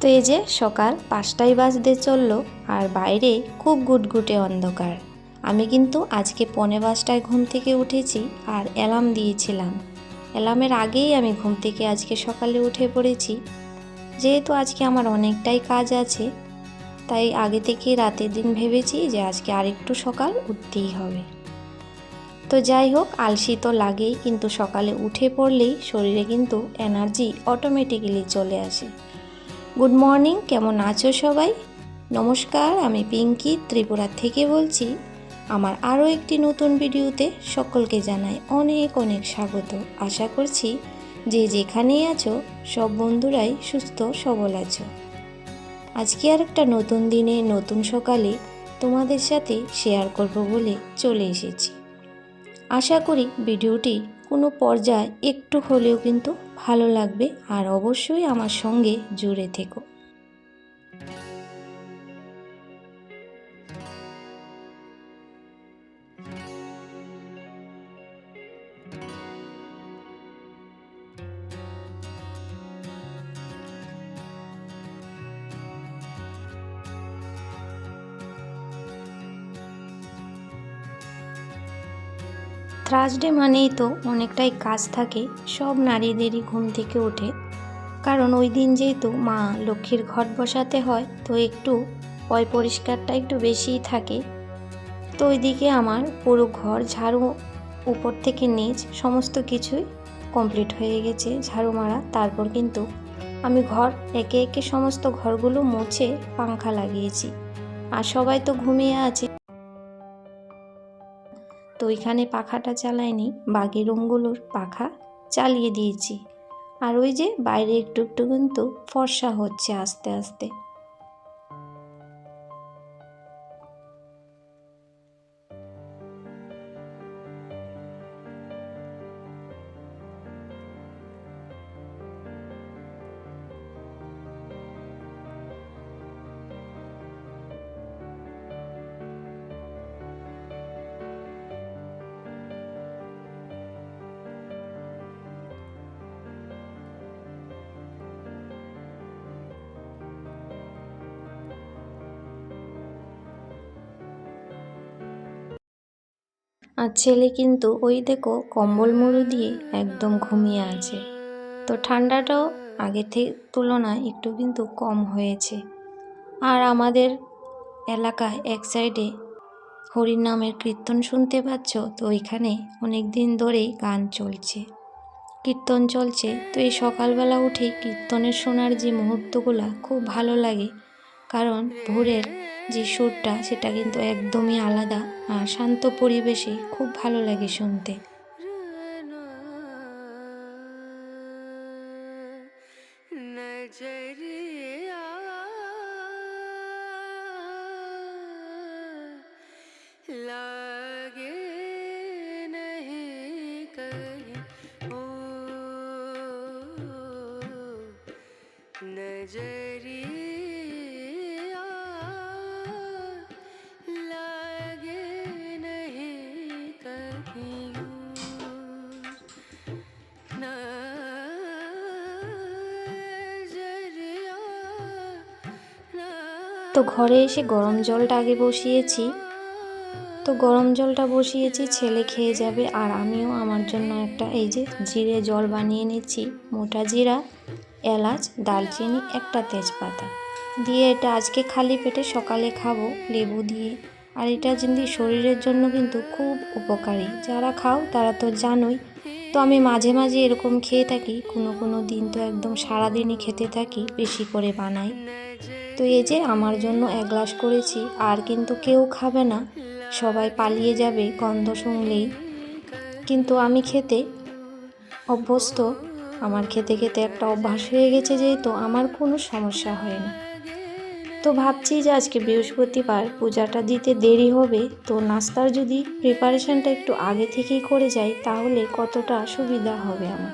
তো এই যে সকাল 5টাই বাজতে চললো আর বাইরে খুব গুটগুটে অন্ধকার। আমি কিন্তু আজকে 4:45টায় ঘুম থেকে উঠেছি আর অ্যালার্ম দিয়েছিলাম। অ্যালার্মের আগেই আমি ঘুম থেকে আজকে সকালে উঠে পড়েছি। যেহেতু আজকে আমার অনেকটাই কাজ আছে, তাই আগে থেকে রাতের দিন ভেবেছি যে আজকে আরেকটু সকাল উঠতেই হবে। তো যাই হোক, আলসি তো লাগেই, কিন্তু সকালে উঠে পড়লেই শরীরে কিন্তু এনার্জি অটোমেটিক্যালি চলে আসে। গুড মর্নিং, কেমন আছো সবাই? নমস্কার, আমি পিঙ্কি ত্রিপুরা থেকে বলছি। আমার আরও একটি নতুন ভিডিওতে সকলকে জানাই অনেক অনেক স্বাগত। আশা করছি যে যেখানেই আছো সব বন্ধুরাই সুস্থ সবল আছো। আজকে আর একটা নতুন দিনে নতুন সকালে তোমাদের সাথে শেয়ার করব বলে চলে এসেছি। আশা করি ভিডিওটি কোনো পর্যায়ে একটু হলেও কিন্তু ভালো লাগবে, আর অবশ্যই আমার সঙ্গে জুড়ে থেকো। থার্সডে মানেই তো অনেকটাই কাজ থাকে সব নারীদেরই ঘুম থেকে ওঠে, কারণ ওই দিন যেহেতু মা লক্ষ্মীর ঘট বসাতে হয়, তো একটু পরিষ্কারটা একটু বেশিই থাকে। তো ওইদিকে আমার পুরো ঘর ঝাড়ু উপর থেকে নিচ সমস্ত কিছুই কমপ্লিট হয়ে গেছে ঝাড়ু মারা। তারপর কিন্তু আমি ঘর একে একে সমস্ত ঘরগুলো মুছে পাংখা লাগিয়েছি। আর সবাই তো ঘুমিয়ে আছে, তো ওইখানে পাখাটা চালাইনি, বাকি রুমগুলোর পাখা চালিয়ে দিয়েছি। আর ওই যে বাইরে একটু একটু কিন্তু ফর্সা হচ্ছে আস্তে আস্তে। আর ছেলে কিন্তু ওই দেখো কম্বল মুড়ি দিয়ে একদম ঘুমিয়ে আছে। তো ঠান্ডাটাও আগের থেকে তুলনায় একটু কিন্তু কম হয়েছে। আর আমাদের এলাকায় এক সাইডে হরিনামের কীর্তন শুনতে পাচ্ছ, তো ওইখানে অনেক দিন ধরেই গান চলছে, কীর্তন চলছে। তো এই সকালবেলা উঠেই কীর্তনের শোনার যে মুহূর্তগুলো খুব ভালো লাগে, কারণ ভোরের যে সুরটা সেটা কিন্তু একদমই আলাদা, আর শান্ত পরিবেশে খুব ভালো লাগে শুনতে। তো ঘরে এসে গরম জলটা আগে বসিয়েছি। তো গরম জলটা বসিয়েছি, ছেলে খেয়ে যাবে, আর আমিও আমার জন্য একটা এই যে জিরে জল বানিয়ে নিচ্ছি। মোটা জিরা, এলাচ, দারচিনি, একটা তেজপাতা দিয়ে এটা আজকে খালি পেটে সকালে খাবো লেবু দিয়ে। আর এটা যদি শরীরের জন্য কিন্তু খুব উপকারী, যারা খাও তারা তো জানোই। তো আমি মাঝে মাঝে এরকম খেয়ে থাকি, কোনো দিন তো একদম সারাদিনই খেতে থাকি, বেশি করে বানাই। তো এই যে আমার জন্য 1 গ্লাস করেছি, আর কিন্তু কেউ খাবে না, সবাই পালিয়ে যাবে গন্ধ শুনলেই। কিন্তু আমি খেতে অভ্যস্ত, আমার খেতে খেতে একটা অভ্যাস হয়ে গেছে, যেহেতু আমার কোনো সমস্যা হয় না। তো ভাবছি যে আজকে বৃহস্পতিবার, পূজাটা দিতে দেরি হবে, তো নাস্তার যদি প্রিপারেশনটা একটু আগে থেকেই করে যাই তাহলে কতটা সুবিধা হবে আমার।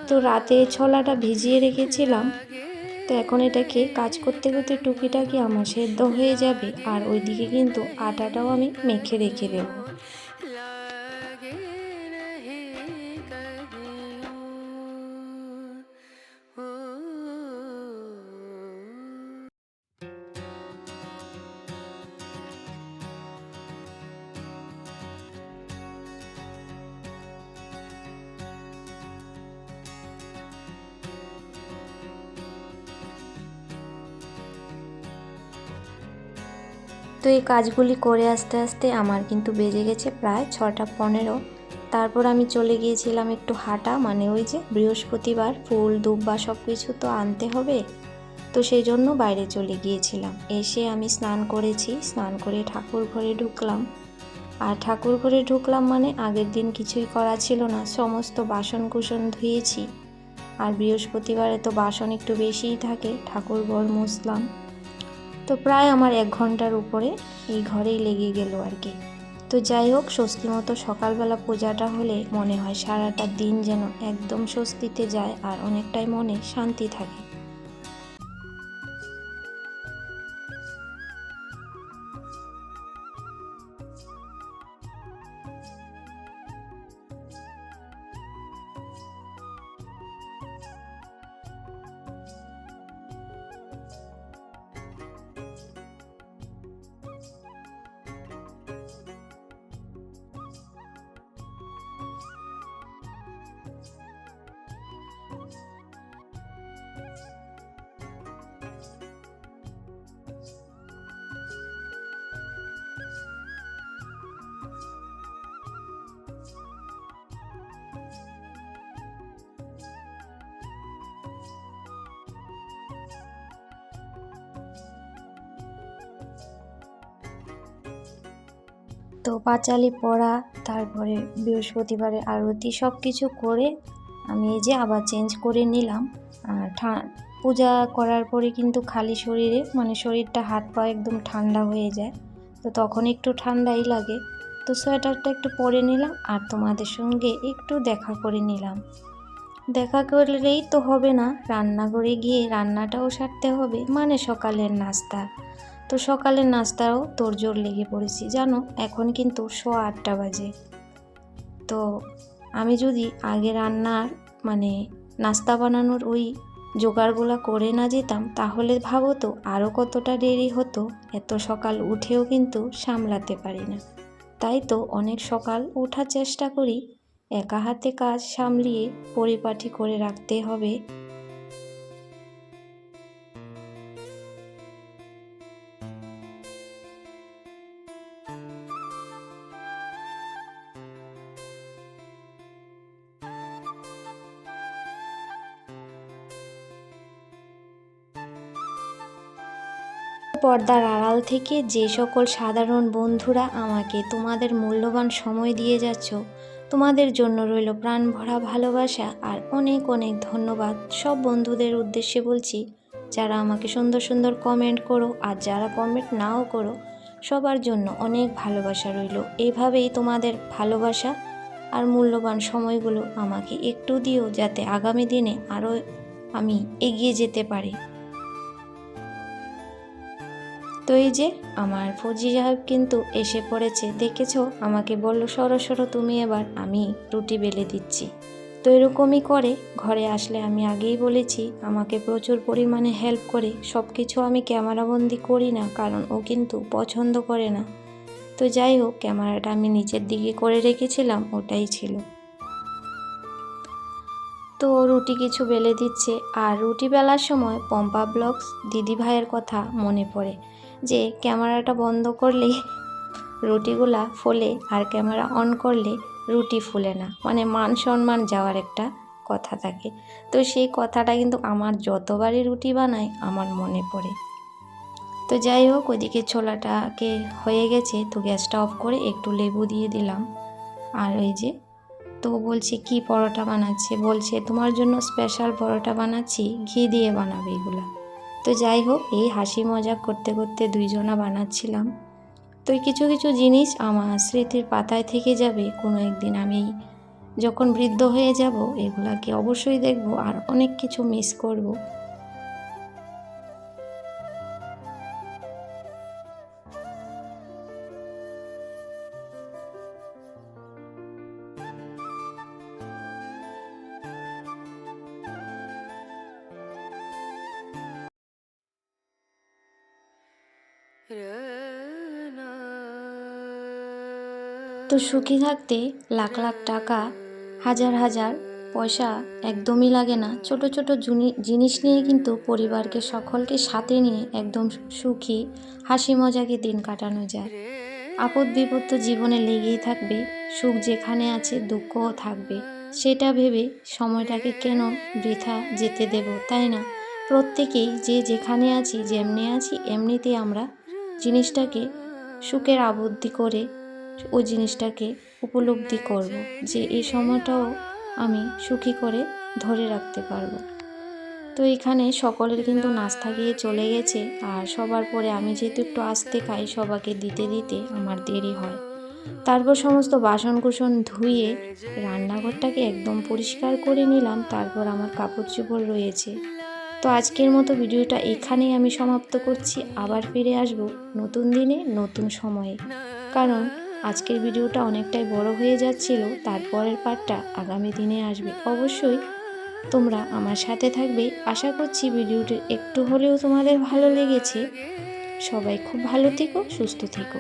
তো রাতে ছোলাটা ভিজিয়ে রেখেছিলাম, তো এখন এটাকে কাজ করতে করতে টুকিটাকি আমার সেদ্ধ হয়ে যাবে, আর ওইদিকে কিন্তু আটাটাও আমি মেখে রেখে দেবো। তো এই কাজগুলি করে আস্তে আস্তে আমার কিন্তু বেজে গেছে প্রায় 6টা 15। তারপর আমি চলে গিয়েছিলাম একটু হাঁটা, মানে ওই যে বৃহস্পতিবার ফুল দুব্বা সব কিছু তো আনতে হবে, তো সেই জন্য বাইরে চলে গিয়েছিলাম। এসে আমি স্নান করেছি, স্নান করে ঠাকুর ঘরে ঢুকলাম। আর ঠাকুর ঘরে ঢুকলাম মানে আগের দিন কিছুই করা ছিল না, সমস্ত বাসন কুসন ধুয়েছি। আর বৃহস্পতিবারে তো বাসন একটু বেশিই থাকে, ঠাকুর ঘর মুছলাম। তো প্রায় আমার 1 ঘন্টার উপরে এই ঘরেই লেগে গেল আর কি। তো যাই হোক, স্বস্তি মতো সকালবেলা পূজাটা হলে মনে হয় সারাটা দিন যেন একদম স্বস্তিতে যায় আর অনেকটাই মনে শান্তি থাকে। তো পাঁচালি পড়া, তারপরে বৃহস্পতিবারে আরতি সব কিছু করে আমি এই যে আবার চেঞ্জ করে নিলাম। আর পূজা করার পরে কিন্তু খালি শরীরে, মানে শরীরটা হাত পা একদম ঠান্ডা হয়ে যায়, তো তখন একটু ঠান্ডাই লাগে। তো সোয়েটারটা একটু পরে নিলাম আর তোমাদের সঙ্গে একটু দেখা করে নিলাম। দেখা করলেই তো হবে না, রান্নাঘরে গিয়ে রান্নাটাও সারতে হবে, মানে সকালের নাস্তা। তো সকালের নাস্তাও তোড়জোড় লেগে পড়েছি জানো, এখন কিন্তু 8:15 বাজে। তো আমি যদি আগে রান্নার মানে নাস্তা বানানোর ওই জোগাড়গুলো করে না যেতাম, তাহলে ভাবো তো আরও কতটা দেরি হতো। এত সকাল উঠেও কিন্তু সামলাতে পারি না, তাই তো অনেক সকাল ওঠার চেষ্টা করি। একা হাতে কাজ সামলিয়ে পরিপাটি করে রাখতে হবে। পর্দার আড়াল থেকে যে সকল সাধারণ বন্ধুরা আমাকে তোমাদের মূল্যবান সময় দিয়ে যাচ্ছ, তোমাদের জন্য রইল প্রাণ ভরা ভালোবাসা আর অনেক অনেক ধন্যবাদ। সব বন্ধুদের উদ্দেশ্যে বলছি, যারা আমাকে সুন্দর সুন্দর কমেন্ট করো আর যারা কমেন্ট নাও করো, সবার জন্য অনেক ভালোবাসা রইল। এইভাবেই তোমাদের ভালোবাসা আর মূল্যবান সময়গুলো আমাকে একটু দিও, যাতে আগামী দিনে আরও আমি এগিয়ে যেতে পারি। তো এই যে আমার ফৌজি সাহেব কিন্তু এসে পড়েছে, দেখেছো, আমাকে বলল সরো সরো তুমি এবার, আমি রুটি বেলে দিচ্ছি। তো এরকমই করে, ঘরে আসলে আমি আগেই বলেছি আমাকে প্রচুর পরিমাণে হেল্প করে। সব কিছু আমি ক্যামেরাবন্দি করি না, কারণ ও কিন্তু পছন্দ করে না। তো যাই হোক, ক্যামেরাটা আমি নিচের দিকে করে রেখেছিলাম, ওটাই ছিল। তো রুটি কিছু বেলে দিচ্ছে, আর রুটি বেলার সময় পম্পা ব্লগস দিদি ভাইয়ের কথা মনে পড়ে, যে ক্যামেরাটা বন্ধ করলেই রুটিগুলা ফোলে আর ক্যামেরা অন করলে রুটি ফুলে না, মানে মান সম্মান যাওয়ার একটা কথা থাকে। তো সেই কথাটা কিন্তু আমার যতবারই রুটি বানাই আমার মনে পড়ে। তো যাই হোক, ওইদিকে ছোলাটাকে হয়ে গেছে, তো গ্যাসটা অফ করে একটু লেবু দিয়ে দিলাম। আর ওই যে, তো বলছে কি পরোটা বানাচ্ছে, বলছে তোমার জন্য স্পেশাল পরোটা বানাচ্ছি, ঘি দিয়ে বানাবে এগুলা। তো যাই হোক, এই হাসি মজা করতে করতে দুইজনা বানাচ্ছিলাম। তো কিছু কিছু জিনিস আমার স্মৃতির পাতায় থেকে যাবে, কোনো একদিন আমি যখন বৃদ্ধ হয়ে যাব এগুলাকে অবশ্যই দেখব আর অনেক কিছু মিস করব। তো সুখী থাকতে লাখ লাখ টাকা, হাজার হাজার পয়সা একদমই লাগে না, ছোট ছোট জিনিস নিয়ে কিন্তু পরিবারকে সকলকে সাথে নিয়ে একদম সুখী হাসি মজাকে দিন কাটানো যায়। আপদ বিপদ তো জীবনে লেগেই থাকবে, সুখ যেখানে আছে দুঃখও থাকবে। সেটা ভেবে সময়টাকে কেন বৃথা যেতে দেব, তাই না? প্রত্যেকেই যে যেখানে আছি, যেমনি আছি এমনিতেই আমরা জিনিসটাকে সুখের আবদ্ধি করে ওই জিনিসটাকে উপলব্ধি করব, যে এই সময়টাও আমি সুখী করে ধরে রাখতে পারবো। তো এখানে সকলের কিন্তু নাস্তা গিয়ে চলে গেছে, আর সবার পরে আমি যেহেতু একটু আস্তে খাই, সবাইকে দিতে দিতে আমার দেরি হয়। তারপর সমস্ত বাসনকুসন ধুয়ে রান্নাঘরটাকে একদম পরিষ্কার করে নিলাম। তারপর আমার কাপড় চোপড় রয়েছে। তো আজকের মতো ভিডিওটা এখানেই আমি সমাপ্ত করছি। আবার ফিরে আসব নতুন দিনে নতুন সময়ে, কারণ আজকের ভিডিওটা অনেকটাই বড় হয়ে যাচ্ছিল। তারপরের পার্টটা আগামী দিনে আসবে। অবশ্যই তোমরা আমার সাথে থাকবে। আশা করছি ভিডিওটি একটু হলেও তোমাদের ভালো লেগেছে। সবাই খুব ভালো থেকো, সুস্থ থেকো।